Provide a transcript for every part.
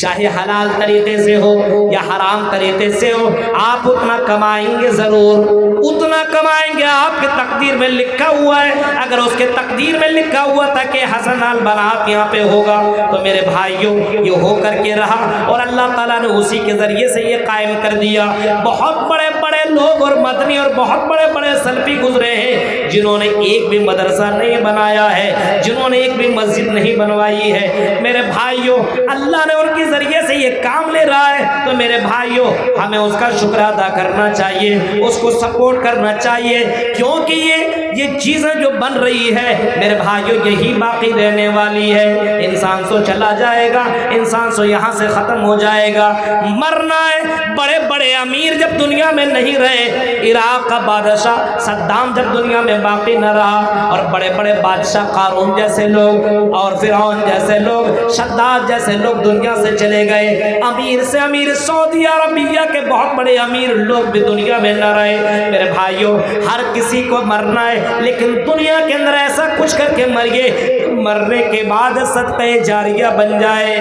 چاہے حلال طریقے سے ہو یا حرام طریقے سے ہو، آپ اتنا کمائیں گے ضرور، اتنا کمائیں گے۔ آپ کے تقدیر میں لکھا ہوا ہے، اگر اس کے تقدیر میں لکھا ہوا تھا کہ حسن البنات یہاں پہ ہوگا تو میرے بھائیوں یہ ہو کر کے رہا، اور اللہ تعالیٰ نے اسی کے ذریعے سے یہ قائم کر دیا۔ بہت بڑے بڑے لوگ اور مدنی اور بہت بڑے بڑے سلفی گزرے ہیں جنہوں نے ایک بھی مدرسہ نہیں بنایا ہے، جنہوں نے ایک بھی مسجد نہیں بنوائی ہے۔ میرے بھائیوں اللہ نے ان کے ذریعے سے یہ کام لے رہا ہے تو میرے بھائیوں ہمیں اس کا شکر ادا کرنا چاہیے، اس کو سپورٹ کرنا چاہیے، کیونکہ یہ چیزیں جو بن رہی ہے میرے بھائیوں یہی باقی رہنے والی ہے۔ انسان سو چلا جائے گا، انسان سو یہاں سے ختم ہو جائے گا، مرنا ہے۔ بڑے بڑے امیر جب دنیا میں نہیں رہے، عراق کا بادشاہ صدام جب دنیا میں باقی نہ رہا، اور بڑے بڑے بادشاہ قارون جیسے لوگ اور فرعون جیسے لوگ، شداد جیسے لوگ دنیا سے چلے گئے، امیر سے امیر سعودی عربیہ کے بہت بڑے امیر لوگ بھی دنیا میں نہ رہے۔ میرے بھائیوں ہر کسی کو مرنا ہے، لیکن دنیا کے اندر ایسا کچھ کر کے مریے مرنے کے بعد صدقہ جاریہ بن جائے۔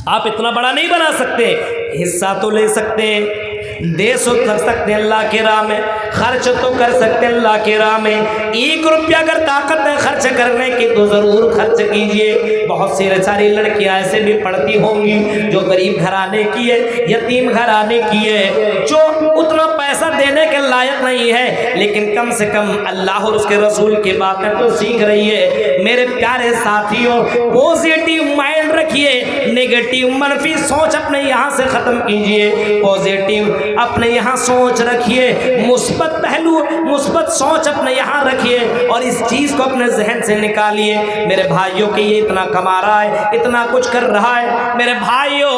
آپ اتنا بڑا نہیں بنا سکتے، حصہ تو لے سکتے ہیں، دے سو کر سکتے اللہ کی راہ میں، خرچ تو کر سکتے اللہ کی راہ میں۔ 1 روپیہ اگر طاقت ہے خرچ کرنے کی تو ضرور خرچ کیجئے۔ بہت ساری لڑکیاں ایسے بھی پڑھتی ہوں گی جو غریب گھرانے کی ہے، یتیم گھرانے کی ہے، جو اتنا پیسہ دینے کے لائق نہیں ہے، لیکن کم سے کم اللہ اور اس کے رسول کی باتیں تو سیکھ رہی ہے۔ میرے پیارے ساتھیوں پوزیٹیو مائنڈ رکھیے، نیگیٹیو منفی سوچ اپنے یہاں سے ختم کیجئے، پوزیٹیو اپنے یہاں سوچ رکھیے، مثبت پہلو مثبت سوچ اپنے یہاں رکھیے، اور اس چیز کو اپنے ذہن سے نکالیے۔ میرے بھائیوں کہ یہ اتنا کما رہا ہے، اتنا کچھ کر رہا ہے، میرے بھائیوں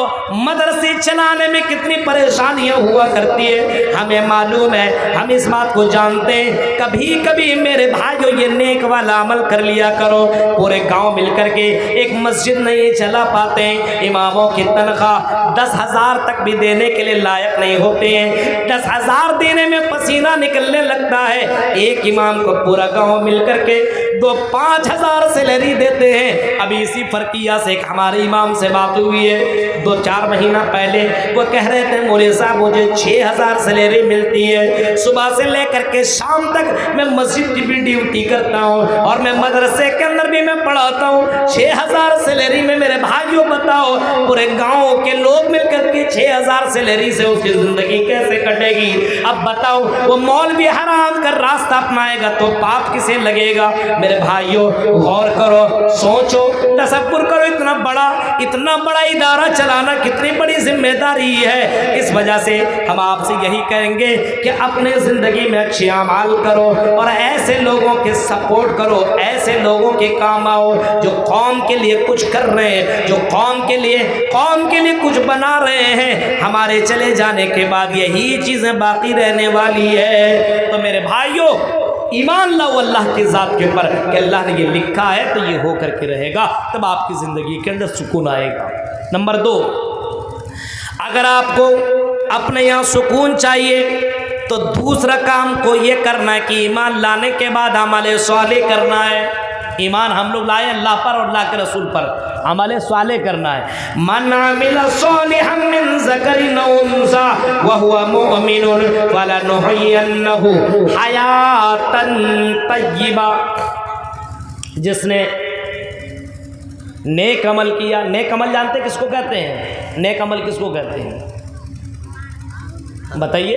مدرسے چلانے میں کتنی پریشانیاں ہوا کرتی ہے ہمیں معلوم ہے، ہم اس بات کو جانتے ہیں۔ کبھی کبھی میرے بھائیوں یہ نیک والا عمل کر لیا کرو، پورے گاؤں مل کر کے ایک مسجد نہیں چلا پاتے، اماموں کی تنخواہ 10,000 تک بھی دینے کے لیے لائق نہیں ہوتے ہیں، 10,000 دینے میں پسینہ نکلنے لگتا ہے۔ ایک امام کو پورا گاؤں مل کر کے 5,000 سیلری دیتے ہیں۔ ابھی اسی فرقیہ سے ایک ہمارے امام سے بات ہوئی ہے 2-4 مہینہ پہلے، وہ کہہ رہے تھے مولوی صاحب مجھے 6,000 سیلری ملتی ہے، صبح سے لے کر کے شام تک میں مسجد کی بھی ڈیوٹی کرتا ہوں اور میں مدرسے کے اندر بھی میں پڑھاتا ہوں، 6,000 سیلری میں میرے بھائیوں بتاؤ پورے گاؤں کے لوگ مل کر کے 6,000 سیلری سے اس کی زندگی کیسے کٹے گی؟ اب بتاؤ وہ مولوی حرام کا راستہ اپنائے گا تو پاپ کسے لگے گا؟ میرے بھائیوں غور کرو، سوچو، تصور کرو، اتنا بڑا ادارہ چلانا کتنی بڑی ذمہ داری ہے۔ اس وجہ سے ہم آپ سے یہی کہیں گے کہ اپنے زندگی میں اچھے اعمال کرو اور ایسے لوگوں کے سپورٹ کرو، ایسے لوگوں کے کام آؤ جو قوم کے لیے کچھ کر رہے ہیں، جو قوم کے لیے کچھ بنا رہے ہیں۔ ہمارے چلے جانے کے بعد یہی چیزیں باقی رہنے والی ہے۔ تو میرے بھائیوں ایمان لاؤ اللہ کی ذات کے اوپر کہ اللہ نے یہ لکھا ہے تو یہ ہو کر کے رہے گا، تب آپ کی زندگی کے اندر سکون آئے گا۔ نمبر 2، اگر آپ کو اپنے یہاں سکون چاہیے تو دوسرا کام کو یہ کرنا ہے کہ ایمان لانے کے بعد عمل صالح کرنا ہے۔ ایمان ہم لوگ لائے اللہ پر اور اللہ کے رسول پر، عمل صالح کرنا ہے۔ من عمل صالحا من ذکر او انثى وهو مؤمن فلنحيينه حیاتا طیبہ، جس نے نیک عمل کیا۔ نیک عمل جانتے کس کو کہتے ہیں؟ نیک عمل کس کو کہتے ہیں بتائیے؟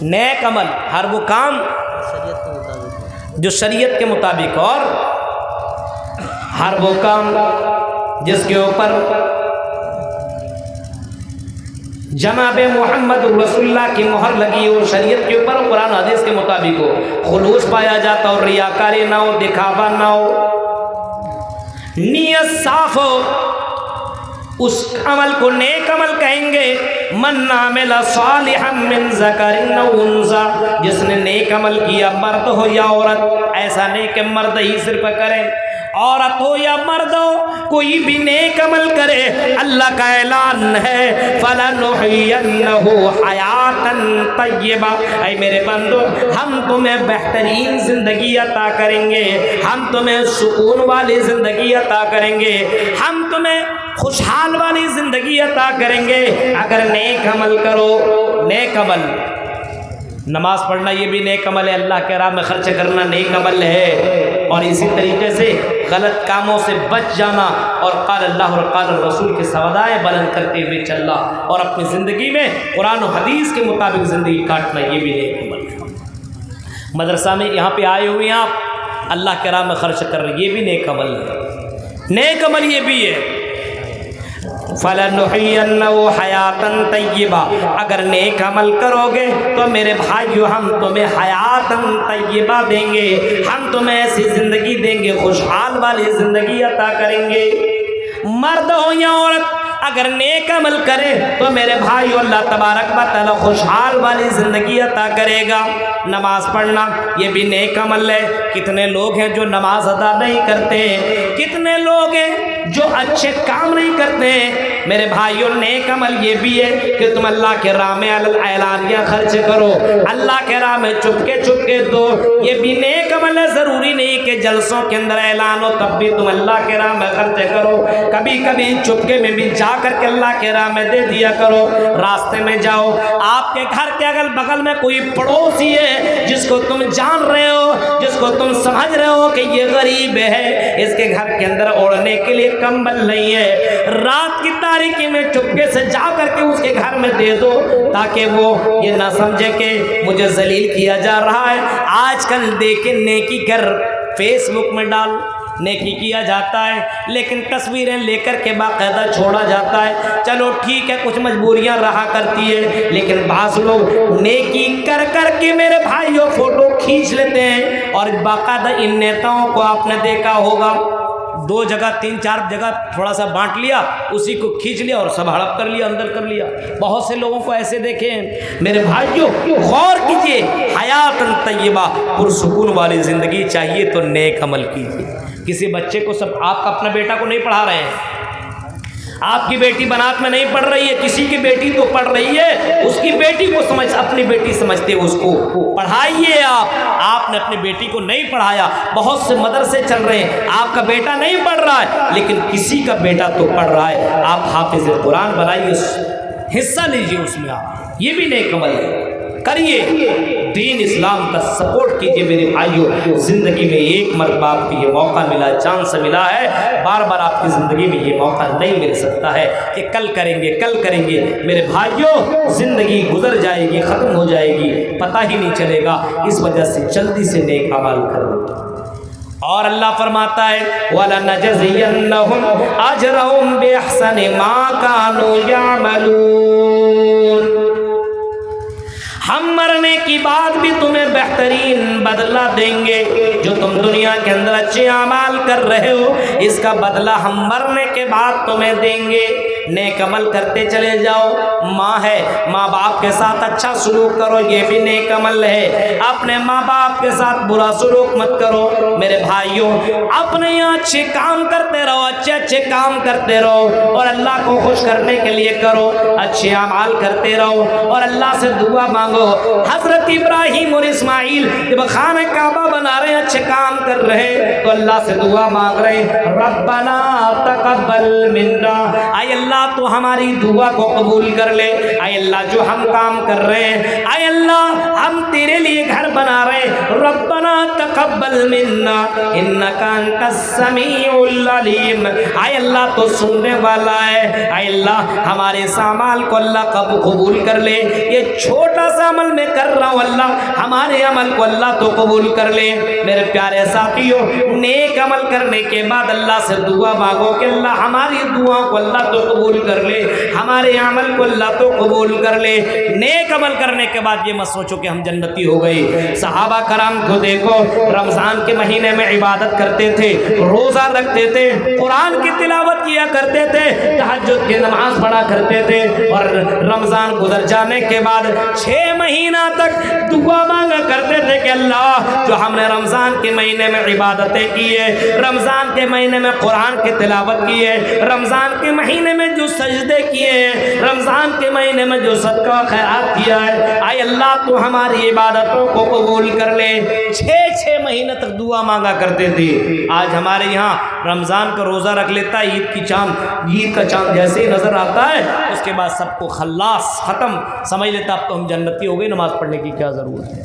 نیک عمل ہر وہ کام جو شریعت کے مطابق، اور ہر وہ کام جس کے اوپر جناب محمد رسول اللہ کی مہر لگی ہو، شریعت کے اوپر قرآن حدیث کے مطابق ہو، خلوص پایا جاتا اور ریاکاری نہ ہو، دکھاوا نہ ہو، نیت صاف ہو، اس عمل کو نیک عمل کہیں گے۔ من عمل صالحا من ذکر او انثى، جس نے نیک عمل کیا، مرد ہو یا عورت، ایسا نہیں کہ مرد ہی صرف کرے، عورت ہو یا مرد ہو، کوئی بھی نیک عمل کرے اللہ کا اعلان ہے فَلَنُحْيِيَنَّهُ حَيَاتًا طَيِّبَةً، اے میرے بندو ہم تمہیں بہترین زندگی عطا کریں گے، ہم تمہیں سکون والی زندگی عطا کریں گے، ہم تمہیں خوشحال والی زندگی عطا کریں گے اگر نیک عمل کرو۔ نیک عمل، نماز پڑھنا یہ بھی نیک عمل ہے، اللہ کے راہ میں خرچ کرنا نیک عمل ہے، اور اسی طریقے سے غلط کاموں سے بچ جانا اور قال اللہ اور قال الرسول کے سوادائیں بلند کرتے ہوئے چلنا اور اپنی زندگی میں قرآن و حدیث کے مطابق زندگی کاٹنا یہ بھی نیک عمل ہے۔ مدرسہ میں یہاں پہ آئے ہوئے ہیں آپ، اللہ کے راہ میں خرچ کر رہے، یہ بھی نیک عمل ہے۔ نیک عمل یہ بھی ہے فَلَنُحْيِيَنَّهُ حَيَاتًا طَيِّبَةً، اگر نیک عمل کرو گے تو میرے بھائیو ہم تمہیں حیاتاً طیبہ دیں گے، ہم تمہیں ایسی زندگی دیں گے، خوشحال والی زندگی عطا کریں گے۔ مرد ہو یا عورت اگر نیک عمل کرے تو میرے بھائیو اللہ تبارک و تعالی خوشحال والی زندگی عطا کرے گا۔ نماز پڑھنا یہ بھی نیک عمل ہے۔ کتنے لوگ ہیں جو نماز ادا نہیں کرتے ہیں، کتنے لوگ ہیں جو اچھے کام نہیں کرتے ہیں۔ میرے بھائیو نیک عمل یہ بھی ہے کہ تم اللہ کے راہ میں اعلانیہ خرچ کرو، اللہ کے راہ میں چپکے دو، یہ بھی نیک عمل ہے۔ ضروری نہیں کہ جلسوں کے اندر اعلان ہو تب بھی تم اللہ کے راہ میں خرچ کرو، کبھی کبھی چپکے میں بھی جا کر کے اللہ کے راہ میں دے دیا کرو۔ راستے میں جاؤ، آپ کے گھر کے اگل بغل میں کوئی پڑوسی ہے جس کو تم جان رہے ہو، جس کو تم سمجھ رہے ہو کہ یہ غریب ہے، اس کے گھر کے اندر اوڑھنے کے لیے کمبل نہیں ہے، رات کی تاریکی میں چپکے سے جا کر کے اس کے گھر میں دے دو تاکہ وہ یہ نہ سمجھے کہ مجھے ذلیل کیا جا رہا ہے۔ آج کل دیکھیں نیکی کر فیس بک میں ڈال، نیکی کیا جاتا ہے لیکن تصویریں لے کر کے باقاعدہ چھوڑا جاتا ہے۔ چلو ٹھیک ہے، کچھ مجبوریاں رہا کرتی ہے، لیکن بعض لوگ نیکی کر کر کے میرے بھائیوں فوٹو کھینچ لیتے ہیں، اور باقاعدہ ان نیتاؤں کو آپ نے دیکھا ہوگا، 2 جگہ 3-4 جگہ تھوڑا سا بانٹ لیا، اسی کو کھینچ لیا اور سب ہڑپ کر لیا، اندر کر لیا۔ بہت سے لوگوں کو ایسے دیکھے ہیں۔ میرے بھائیوں غور کیجئے، حیات طیبہ پرسکون والی زندگی چاہیے تو نیک عمل کیجئے۔ کسی بچے کو آپ اپنا بیٹا کو نہیں پڑھا رہے ہیں، آپ کی بیٹی بنات میں نہیں پڑھ رہی ہے، کسی کی بیٹی تو پڑھ رہی ہے، اس کی بیٹی کو اپنی بیٹی سمجھتے اس کو پڑھائیے۔ آپ نے اپنی بیٹی کو نہیں پڑھایا، بہت سے مدرسے چل رہے ہیں، آپ کا بیٹا نہیں پڑھ رہا ہے لیکن کسی کا بیٹا تو پڑھ رہا ہے، آپ حافظ قرآن بنائیے، حصہ لیجئے اس میں، آپ یہ بھی نیک عمل ہے، کریے، دین اسلام کا سپورٹ کیجئے۔ میرے بھائیوں زندگی میں ایک مرتبہ آپ کو یہ موقع ملا، چانس ملا ہے، بار بار آپ کی زندگی میں یہ موقع نہیں مل سکتا ہے کہ کل کریں گے۔ میرے بھائیوں زندگی گزر جائے گی، ختم ہو جائے گی، پتہ ہی نہیں چلے گا، اس وجہ سے جلدی سے نیک اعمال کرو۔ اور اللہ فرماتا ہے وَلَنَجْزِيَنَّهُمْ أَجْرَهُمْ بِأَحْسَنِ مَا كَانُوا يَعْمَلُونَ، ہم مرنے کی بعد بھی تمہیں بہترین بدلہ دیں گے، جو تم دنیا کے اندر اچھے اعمال کر رہے ہو اس کا بدلہ ہم مرنے کے بعد تمہیں دیں گے۔ نیک عمل کرتے چلے جاؤ، ماں ہے، ماں باپ کے ساتھ اچھا سلوک کرو، یہ بھی نیک عمل ہے، اپنے ماں باپ کے ساتھ برا سلوک مت کرو۔ میرے بھائیوں اپنے یہاں اچھے کام کرتے رہو، اچھے کام کرتے رہو اور اللہ کو خوش کرنے کے لیے کرو، اچھے اعمال کرتے رہو اور اللہ سے دعا مانگو۔ حضرت ابراہیم اور اسماعیل جب خانہ کعبہ بنا رہے ہیں، اچھے کام کر رہے تو اللہ سے دعا مانگ رہے، ربنا تقبل منا، اے اللہ تو ہماری دعا کو قبول کر لے، اے اللہ جو ہم کام کر رہے ہیں، اے اللہ ہم تیرے لیے گھر بنا رہے ہیں، ربنا تقبل منا انک انت السمیع العلیم، اے اللہ تو سننے والا ہے، اے اللہ ہمارے اس عمل کو اللہ قبول کر لے، یہ چھوٹا سا عمل میں کر رہا ہوں، اللہ ہمارے عمل کو اللہ تو قبول کر لے۔ میرے پیارے ساتھیوں نیک عمل کرنے کے بعد اللہ سے دعا مانگو کہ اللہ ہماری دعاؤں کو اللہ تو قبول کر لے، ہمارے عمل کو اللہ تو قبول کر لے۔ نیک عمل کرنے کے بعد یہ مت سوچو کہ ہم جنتی ہو گئے۔ صحابہ کرام کو دیکھو، رمضان کے مہینے میں عبادت کرتے تھے، روزہ رکھتے تھے، قرآن کی تلاوت عبادت کیا کرتے تھے, تہجد کی نماز پڑھا کرتے تھے, اور رمضان گزر جانے کے بعد 6 مہینہ تک دعا مانگا کرتے تھے کہ اللہ جو ہم نے رمضان کے مہینے میں عبادتیں کی ہے, رمضان کے مہینے میں قرآن کی تلاوت کی ہے, رمضان کے مہینے میں جو سجدے کیے ہیں, رمضان کے مہینے میں جو صدقہ و خیرات کیا ہے, اے اللہ تو ہماری عبادتوں کو قبول کر لے. 6 مہینے تک دعا مانگا کرتے تھے. آج ہمارے یہاں رمضان کا روزہ رکھ لیتا ہے, عید کا چاند جیسے ہی نظر آتا ہے اس کے بعد سب کو خلاص ختم سمجھ لیتا, اب تو ہم جنتی ہو گئی, نماز پڑھنے کی کیا ضرورت ہے.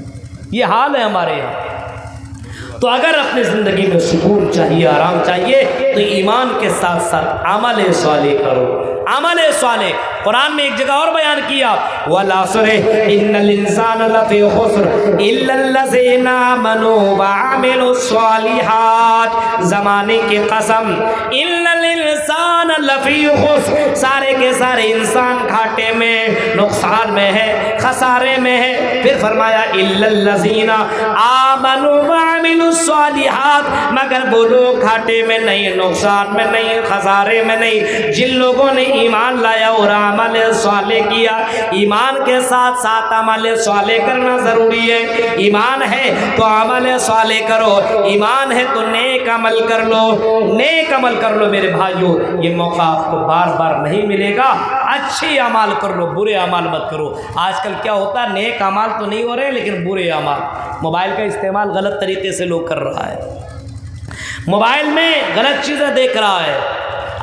یہ حال ہے ہمارے یہاں. تو اگر اپنی زندگی میں سکون چاہیے, آرام چاہیے, تو ایمان کے ساتھ ساتھ عمل صالح کرو. عمل صالح قرآن میں ایک جگہ اور بیان کیا, وَالْعَصْرِ إِنَّ الْإِنسَانَ لَفِي خُسْرٍ إِلَّا الَّذِينَ آمَنُوا وَعَمِلُوا الصَّالِحَاتِ, زمانے کی قسم, إِلَّا الْإِنسَانَ لَفِي خُسْرٍ, سارے کے سارے انسان گھاٹے میں, نقصان میں ہے, خسارے میں ہے. پھر فرمایا إِلَّا الَّذِينَ آمَنُوا وَعَمِلُوا الصَّالِحَاتِ, مگر وہ لوگ گھاٹے میں نہیں, نقصان میں نہیں, خسارے میں نہیں, جن لوگوں نے ایمان لایا اور عمل صالح کیا. ایمان کے ساتھ ساتھ عمل صالح کرنا ضروری ہے. ایمان ہے تو عمل صالح کرو, ایمان ہے تو نیک عمل کر لو, نیک عمل کر لو. میرے بھائیو, یہ موقع آپ کو بار بار نہیں ملے گا. اچھی اعمال کر لو, برے اعمال مت کرو. آج کل کیا ہوتا ہے, نیک اعمال تو نہیں ہو رہے لیکن برے اعمال. موبائل کا استعمال غلط طریقے سے لوگ کر رہا ہے, موبائل میں غلط چیزیں دیکھ رہا ہے.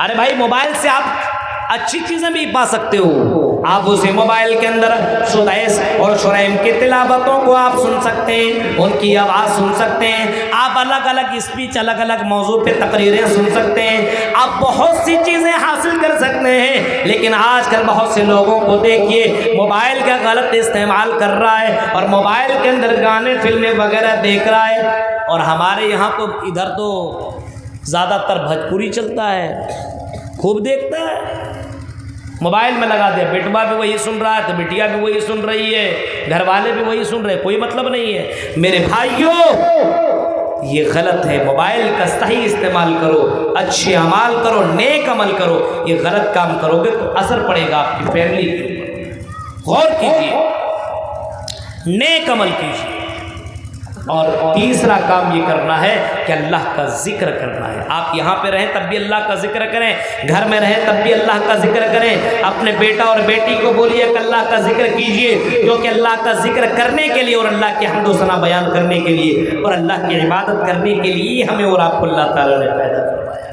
ارے بھائی, موبائل سے آپ اچھی چیزیں بھی پا سکتے ہو. آپ اسے موبائل کے اندر سدیس اور شرائم کی تلاوتوں کو آپ سن سکتے ہیں, ان کی آواز سن سکتے ہیں. آپ الگ الگ اسپیچ, الگ الگ موضوع پہ تقریریں سن سکتے ہیں. آپ بہت سی چیزیں حاصل کر سکتے ہیں. لیکن آج کل بہت سے لوگوں کو دیکھیے موبائل کا غلط استعمال کر رہا ہے, اور موبائل کے اندر گانے, فلمیں وغیرہ دیکھ رہا ہے. اور ہمارے یہاں تو ادھر تو زیادہ تر بھوجپوری چلتا ہے, خوب دیکھتا ہے, موبائل میں لگا دیا, بیٹوا بھی وہی سن رہا ہے تو بیٹیا بھی وہی سن رہی ہے, گھر والے بھی وہی سن رہے, کوئی مطلب نہیں ہے. میرے بھائیوں, یہ غلط ہے. موبائل کا صحیح استعمال کرو, اچھے اعمال کرو, نیک عمل کرو. یہ غلط کام کرو گے تو اثر پڑے گا آپ کی فیملی پہ. غور کیجیے, نیک عمل کیجیے. اور تیسرا کام یہ کرنا ہے کہ اللہ کا ذکر کرنا ہے. آپ یہاں پہ رہیں تب بھی اللہ کا ذکر کریں, گھر میں رہیں تب بھی اللہ کا ذکر کریں. اپنے بیٹا اور بیٹی کو بولیے کہ اللہ کا ذکر کیجئے, کیونکہ اللہ کا ذکر کرنے کے لیے اور اللہ کی حمد و ثنا بیان کرنے کے لیے اور اللہ کی عبادت کرنے کے لیے ہمیں اور آپ کو اللہ تعالیٰ نے پیدا فرمایا.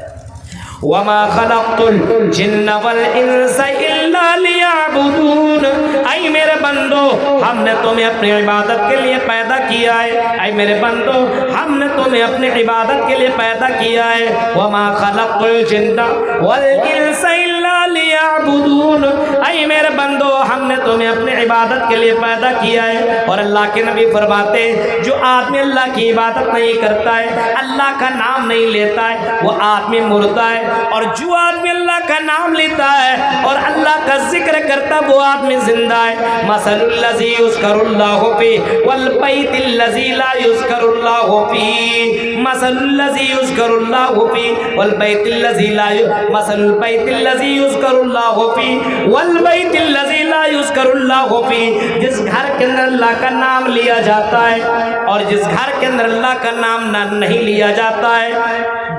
وَمَا خَلَقْتُ الْجِنَّ وَالْإِنسَ إِلَّا لِيَعْبُدُونَ, اے میرے بندو, ہم نے تمہیں اپنی عبادت کے لیے پیدا کیا ہے. اے میرے بندو, ہم نے تمہیں اپنی عبادت کے لیے پیدا کیا ہے. وَمَا خَلَقْتُ الْجِنَّ وَالْإِنسَ إِلَّا لِيَعْبُدُونَ, اے میرے بندو, ہم نے تمہیں اپنی عبادت کے لیے پیدا کیا ہے. اور اللہ کے نبی فرماتے ہیں, جو آدمی اللہ کی عبادت نہیں کرتا ہے, اللہ کا نام نہیں لیتا ہے, وہ آدمی مردہ ہے. اور جو آدمی اللہ کا نام لیتا ہے اور اللہ کا ذکر کرتا وہ آدمی زندہ ہے. مثل الذی یذکر اللہ فیہ والبیت الذی لا یذکر اللہ فیہ, مثل الذی یذکر اللہ فیہ والبیت الذی لا, مثل البیت الذی یذکر اللہ فیہ والبیت الذی لا یذکر اللہ فیہ, جس گھر کے اندر اللہ کا نام لیا جاتا ہے اور جس گھر کے اندر اللہ کا نام نہیں لیا جاتا ہے,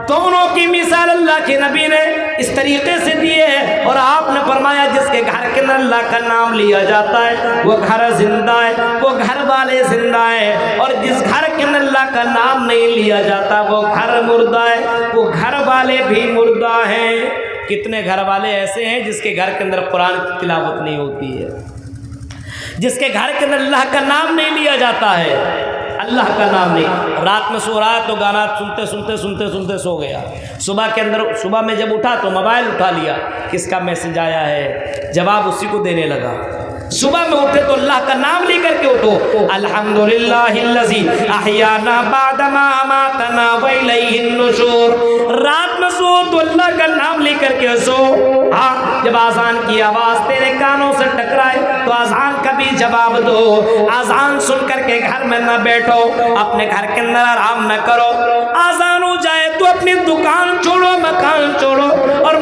دونوں کی مثال اللہ کے نبی نے اس طریقے سے دی ہے. اور آپ نے فرمایا جس کے گھر کے اندر اللہ کا نام لیا جاتا ہے وہ گھر زندہ ہے, وہ گھر والے زندہ ہیں. اور جس گھر کے اندر اللہ کا نام نہیں لیا جاتا وہ گھر مردہ ہے, وہ گھر والے بھی مردہ ہیں. کتنے گھر والے ایسے ہیں جس کے گھر کے اندر قرآن کی تلاوت نہیں ہوتی ہے, جس کے گھر کے اندر اللہ کا نام نہیں لیا جاتا ہے, اللہ کا نام نہیں. رات میں سو رہا تو گانا سنتے سنتے سنتے سنتے سو گیا. صبح میں جب اٹھا تو موبائل اٹھا لیا, کس کا میسج آیا ہے, جواب اسی کو دینے لگا. صبح میں اٹھے تو اللہ کا نام لے کر کے اٹھو, الحمدللہ الذی احیانا بعد ما اماتنا والیہ النشور. رات میں سو تو اللہ کا نام لے کر کے سو. ہاں, جب اذان کی آواز تیرے کانوں سے ٹکرائے تو اذان کا بھی جواب دو. اذان سن کر کے گھر میں نہ بیٹھو, اپنے گھر کے اندر آرام نہ کرو. اذان ہو جائے تو اپنی دکان چھوڑو, مکان چھوڑو اور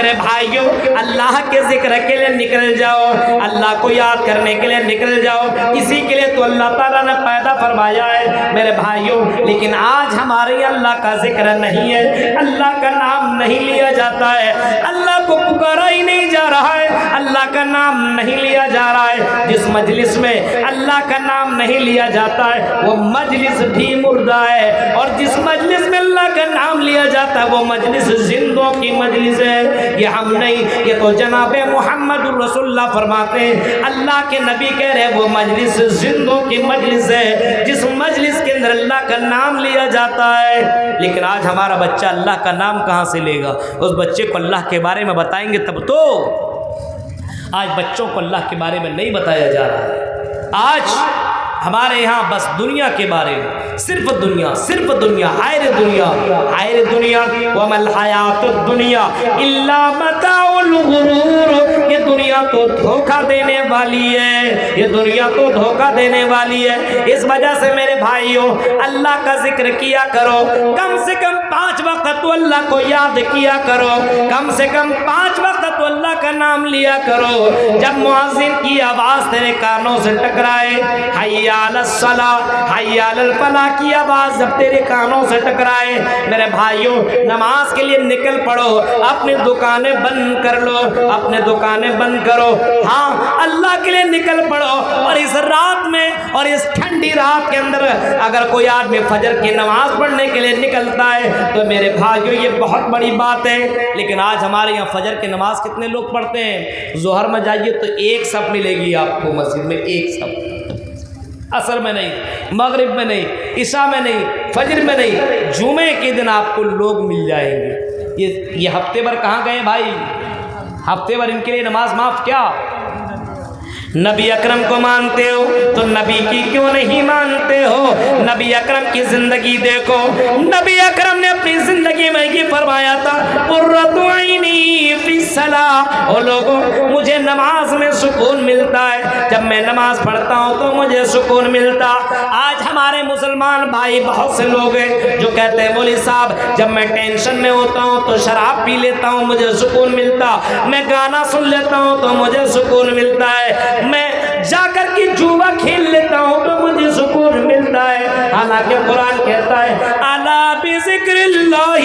میرے بھائیوں اللہ کے ذکر کے لیے نکل جاؤ, اللہ کو یاد کرنے کے لیے نکل جاؤ, اسی کے لیے تو اللہ تعالیٰ نے پیدا فرمایا ہے میرے بھائیوں. لیکن آج ہمارے اللہ کا ذکر نہیں ہے, اللہ کا نام نہیں لیا جاتا ہے, اللہ کو پکارا ہی نہیں جا رہا ہے, اللہ کا نام نہیں لیا جا رہا ہے. جس مجلس میں اللہ کا نام نہیں لیا جاتا ہے وہ مجلس بھی مردہ ہے, اور جس مجلس میں اللہ کا نام لیا جاتا ہے وہ مجلس زندوں کی مجلس ہے. یہ ہم نہیں, یہ تو جناب محمد رسول اللہ فرماتے ہیں, اللہ کے نبی کہہ رہے وہ مجلس زندوں کی مجلس ہے جس مجلس کے اندر اللہ کا نام لیا جاتا ہے. لیکن آج ہمارا بچہ اللہ کا نام کہاں سے لے گا؟ اس بچے کو اللہ کے بارے میں بتائیں گے تب تو. آج بچوں کو اللہ کے بارے میں نہیں بتایا جا رہا ہے. آج ہمارے یہاں بس دنیا کے بارے میں صرف دنیا, صرف دنیا, حیر دنیا, حیر دنیا. وَمَا الْحَيَاةُ الدُّنْيَا إِلَّا مَتَاعُ الْغُرُورِ. یہ دنیا تو دھوکہ دینے والی ہے, یہ دنیا تو دھوکہ دینے والی ہے. اس وجہ سے میرے بھائیوں اللہ کا ذکر کیا کرو, کم سے کم 5 وقت تو اللہ کو یاد کیا کرو, کم سے کم 5 وقت تو اللہ کا نام لیا کرو. جب مؤذن کی آواز تیرے کانوں سے ٹکرائے, حی علی الصلاۃ حی علی الفلاح کی آواز جب تیرے کانوں سے ٹکرائے, میرے بھائیوں نماز کے لیے نکل پڑو, اپنی دکانیں بند کر لو, اپنے دکانیں بند کرو, ہاں اللہ کے لیے نکل پڑو. اور اس رات میں اور اس ٹھنڈی رات کے اندر اگر کوئی آدمی فجر کی نماز پڑھنے کے لیے نکلتا ہے تو میرے بھائیوں یہ بہت بڑی بات ہے. لیکن آج ہمارے یہاں فجر کی نماز کتنے لوگ پڑھتے ہیں؟ ظہر میں جائیے تو ایک صف ملے گی آپ کو مسجد میں, ایک صف. عصر میں نہیں, مغرب میں نہیں, عشاء میں نہیں, فجر میں نہیں, جمعے کے دن آپ کو لوگ مل جائیں گے. یہ ہفتے بھر کہاں گئے بھائی؟ ہفتے بھر ان کے لیے نماز معاف کیا؟ نبی اکرم کو مانتے ہو تو نبی کی کیوں نہیں مانتے ہو؟ نبی اکرم کی زندگی دیکھو, نبی اکرم نے اپنی زندگی میں یہ فرمایا تھا قرۃ عینی فی الصلاۃ. او لوگوں مجھے نماز میں سکون ملتا ہے, جب میں نماز پڑھتا ہوں تو مجھے سکون ملتا. آج ہمارے مسلمان بھائی بہت سے لوگ ہیں جو کہتے ہیں مولوی صاحب جب میں ٹینشن میں ہوتا ہوں تو شراب پی لیتا ہوں مجھے سکون ملتا, میں گانا سن لیتا ہوں تو مجھے سکون ملتا ہے, میں جا کر کے جوا کھیل لیتا ہوں تو مجھے سکون ملتا ہے. حالانکہ قرآن کہتا ہے الا بذکر اللہ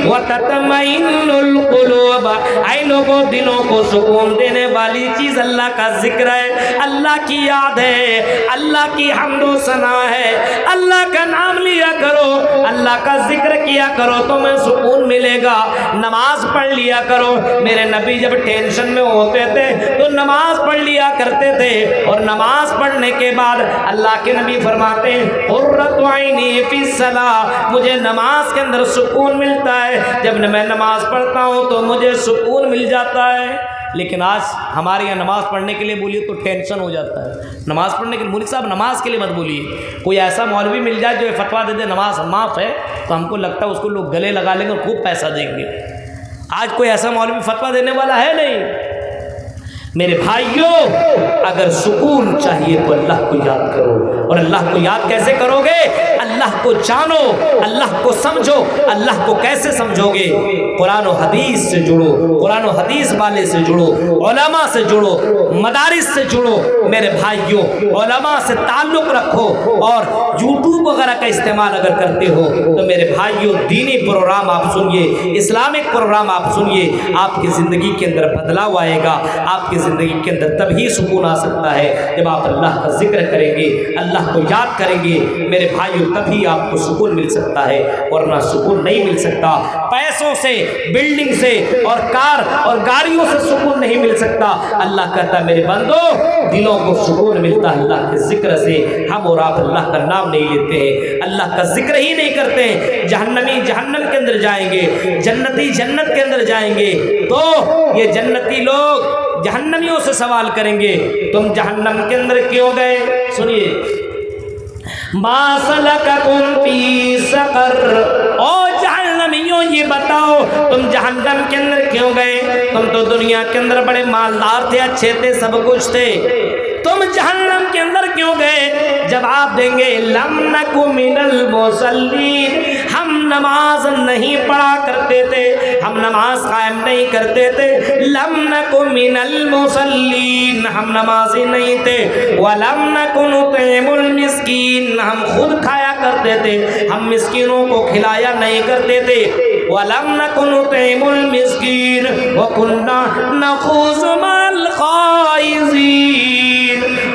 وتطمئن القلوب. اے لوگوں دلوں کو سکون دینے والی چیز اللہ کا ذکر ہے, اللہ کی یاد ہے, اللہ کی حمد و ثنا ہے. اللہ کا نام لیا کرو, اللہ کا ذکر کیا کرو تو میں سکون ملے گا. نماز پڑھ لیا کرو. میرے نبی جب ٹینشن میں ہوتے تھے تو نماز پڑھ لیا کرتے تھے, اور نماز پڑھنے کے بعد اللہ کے نبی فرماتے ہیں قرۃ عینی فی الصلاۃ, مجھے نماز کے اندر سکون ملتا ہے, جب میں نماز پڑھتا ہوں تو مجھے سکون مل جاتا ہے. لیکن آج ہمارے یہاں نماز پڑھنے کے لیے بولیے تو ٹینشن ہو جاتا ہے. نماز پڑھنے کے لیے مولوی صاحب نماز کے لیے مت بولیے. کوئی ایسا مولوی مل جائے جو فتویٰ دے دے نماز معاف ہے تو ہم کو لگتا ہے اس کو لوگ گلے لگا لیں گے اور خوب پیسہ دیں گے. آج کوئی ایسا مولوی فتویٰ دینے والا ہے نہیں. میرے بھائیوں اگر سکون چاہیے تو اللہ کو یاد کرو. اور اللہ کو یاد کیسے کرو گے؟ اللہ کو جانو, اللہ کو سمجھو. اللہ کو کیسے سمجھو گے؟ قرآن و حدیث سے جڑو, قرآن و حدیث والے سے جڑو, علماء سے جڑو, مدارس سے جڑو. میرے بھائیوں علماء سے تعلق رکھو, اور یوٹیوب وغیرہ کا استعمال اگر کرتے ہو تو میرے بھائیوں دینی پروگرام آپ سنیے, اسلامک پروگرام آپ سنیے, آپ کی زندگی کے اندر بدلاؤ آئے گا. آپ کی زندگی کے اندر تبھی سکون آ سکتا ہے جب آپ اللہ کا ذکر کریں گے, اللہ کو یاد کریں گے. میرے بھائیوں تبھی آپ کو سکون مل سکتا ہے, ورنہ سکون نہیں مل سکتا. پیسوں سے, بلڈنگ سے اور کار اور گاڑیوں سے سکون نہیں مل سکتا. اللہ کہتا ہے میرے بندو دلوں کو سکون ملتا ہے اللہ کے ذکر سے. ہم اور آپ اللہ کا نام نہیں لیتے ہیں, اللہ کا ذکر ہی نہیں کرتے ہیں. جہنمی جہنم کے اندر جائیں گے, جنتی جنت کے اندر جائیں گے. تو یہ جنتی لوگ جہنمیوں سے سوال کریں گے تم جہنم کے اندر کیوں گئے؟ سنیے ما سلککم فی سقر. او جہنمیوں یہ بتاؤ تم جہنم کے اندر کیوں گئے؟ تم تو دنیا کے اندر بڑے مالدار تھے, اچھے تھے, سب کچھ تھے, تم جہنم کے اندر کیوں گئے؟ جواب دیں گے لم نک من المصلین, ہم نماز نہیں پڑھا کرتے تھے, ہم نماز قائم نہیں کرتے تھے، لم نکن من المصلین، ہم نمازی نہیں تھے، ولم نکن نطعم المسکین، ہم خود کھایا کرتے تھے، ہم مسکینوں کو کھلایا نہیں کرتے تھے، ولم نکن نطعم المسکین وکنا نخوض مع الخائضین،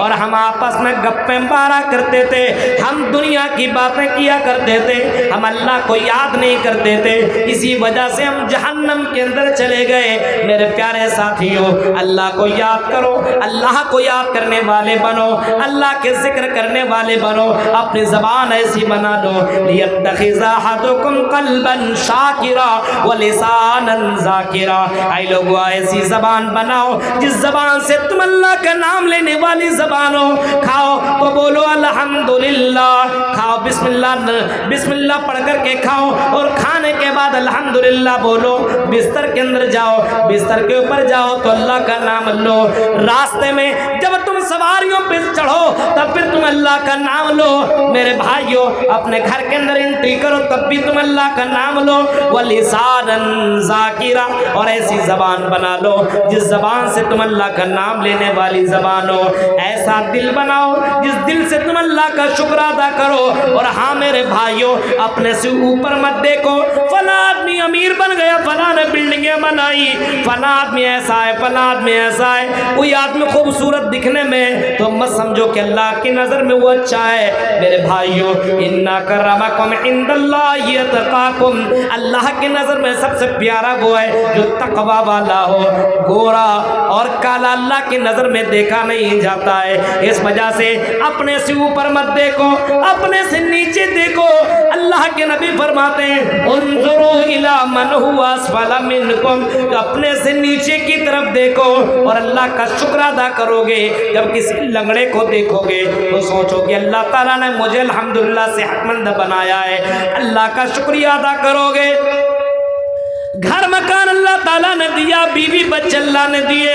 اور ہم آپس میں گپیں مارا کرتے تھے، ہم دنیا کی باتیں کیا کرتے تھے، ہم اللہ کو یاد نہیں کرتے تھے، اسی وجہ سے ہم جہنم کے اندر چلے گئے۔ میرے پیارے ساتھیوں، اللہ کو یاد کرو، اللہ کو یاد کرنے والے بنو، اللہ کے ذکر کرنے والے بنو، اپنی زبان ایسی بنا لو، لِيَتَّخِذَ أَحَدُكُمْ قَلْبًا شَاكِرًا وَلِسَانًا ذَاكِرًا، اے لوگو ایسی زبان بناؤ جس زبان سے تم اللہ کا نام لینے والی زبان ہو، کھاؤ تو بولو الحمدللہ، کھاؤ بسم اللہ پڑھ کر کے کھاؤ، اور کھانے کے بعد الحمدللہ بولو، بستر کے اندر جاؤ، بستر کے اوپر جاؤ تو اللہ کا نام لو، راستے میں جب تم سواریوں پہ چڑھو تب پھر تم اللہ کا نام لو، میرے بھائیوں اپنے گھر کے اندر انٹری کرو تب بھی تم اللہ کا نام لو، وَلِسَانًا ذَاكِرًا، اور ایسی زبان بنا لو جس زبان سے تم اللہ کا نام لینے والی زبان ہو، ایسا دل بناؤ جس دل سے تم اللہ کا شکر ادا کرو، اور ہاں میرے بھائیوں اپنے سے اوپر مت دیکھو، فلاں آدمی امیر بن گیا، فلاں نے بلڈنگیں بنائی، فلاں آدمی ایسا ہے، فلاں آدمی ایسا ہے، کوئی آدمی خوبصورت دکھنے میں تو مت سمجھو کہ اللہ کی نظر میں وہ اچھا ہے، میرے بھائیوں اِنَّ أَكْرَمَكُمْ عِندَ اللَّهِ أَتْقَاكُمْ، اللہ کی نظر میں سب سے پیارا وہ ہے جو تقوی والا ہو، گورا اور کالا اللہ کی نظر میں دیکھا نہیں جاتا ہے، اس وجہ سے اپنے سے اوپر مت دیکھو، اپنے سے نیچے دیکھو، اللہ کے نبی فرماتے ہیں انظروا الی من هو اسفل منکم، اپنے سے نیچے کی طرف دیکھو اور اللہ کا شکر ادا کرو گے، جب کسی لنگڑے کو دیکھو گے تو سوچو کہ اللہ تعالیٰ نے مجھے الحمدللہ صحت مند بنایا ہے، اللہ کا شکریہ ادا کرو گے، گھر مکان اللہ تعالیٰ نے دیا، بیوی بچے اللہ نے دیے،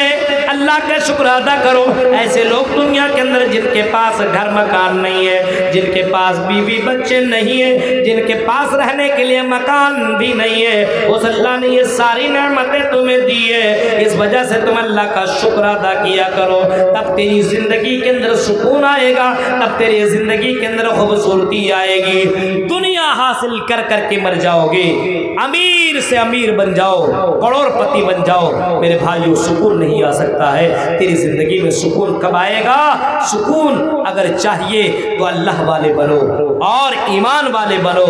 اللہ کا شکر ادا کرو۔ ایسے لوگ دنیا کے اندر جن کے پاس گھر مکان نہیں ہے، جن کے پاس بیوی بچے نہیں ہیں، جن کے پاس رہنے کے لیے مکان بھی نہیں ہے، اس اللہ نے یہ ساری نعمتیں تمہیں دی ہے، اس وجہ سے تم اللہ کا شکر ادا کیا کرو، تب تیری زندگی کے اندر سکون آئے گا، تب تیری زندگی کے اندر خوبصورتی آئے گی۔ دنیا حاصل کر کر کے مر جاؤ گے، امیر سے امیر بن جاؤ، کروڑ پتی بن جاؤ، میرے بھائیو سکون نہیں آ سکتا ہے۔ تیری زندگی میں سکون کب آئے گا؟ سکون اگر چاہیے تو اللہ والے بنو اور ایمان والے بنو،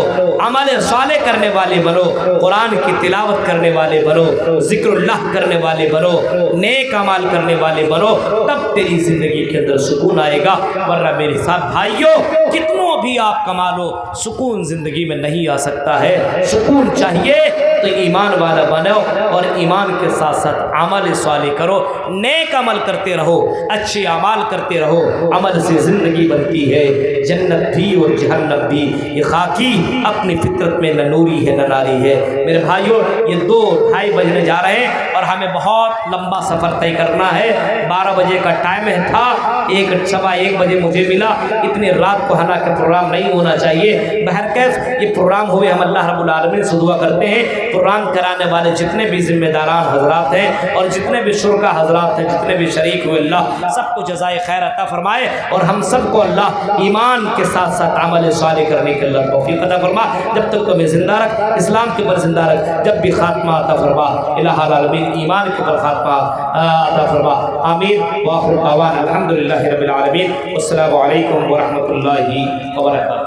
عمل صالح کرنے والے بنو، قرآن کی تلاوت کرنے والے بنو، ذکر اللہ کرنے والے بنو، نیک اعمال کرنے والے بنو، تب تیری زندگی کے اندر سکون آئے گا، ورنہ میرے ساتھ بھائیو کتنوں بھی آپ کما لو سکون زندگی میں نہیں آ سکتا ہے۔ سکون چاہیے تو ایمان والا بنو اور ایمان کے ساتھ ساتھ عمل صالح کرو، نیک عمل کرتے رہو، اچھے اعمال کرتے رہو، عمل سے زندگی بنتی ہے، جنت بھی اور جہنم بھی۔ یہ خاکی اپنی فطرت میں نہ نوری ہے نہ ناری ہے۔ میرے بھائیوں یہ 2:30 بجنے جا رہے ہیں اور ہمیں بہت لمبا سفر طے کرنا ہے، 12 بجے کا ٹائم تھا، 1:15 بجے مجھے ملا، اتنی رات کو حالانکہ پروگرام نہیں ہونا چاہیے، بہرکیف یہ پروگرام ہوئے، ہم اللہ رب العالمین سے دعا کرتے ہیں پروگرام کرانے والے جتنے بھی ذمہ داران حضرات ہیں اور جتنے بھی شرکا حضرات ہیں، جتنے بھی شریک ہوئے، اللہ سب کو جزائے خیر عطا فرمائے اور ہم سب کو اللہ ایمان کے ساتھ ساتھ عمل صالح کرنے کے اللہ توفیق عطا فرما، جب تک تمہیں زندہ رکھ، اسلام کے اوپر زندہ رکھ، جب بھی خاتمہ عطا فرما، الہ العالمین ایمان کے اوپر خاتمہ عطا فرما، آمین وآخر دعوانا الحمدللہ رب العالمین، والسلام علیکم ورحمۃ اللہ وبرکاتہ۔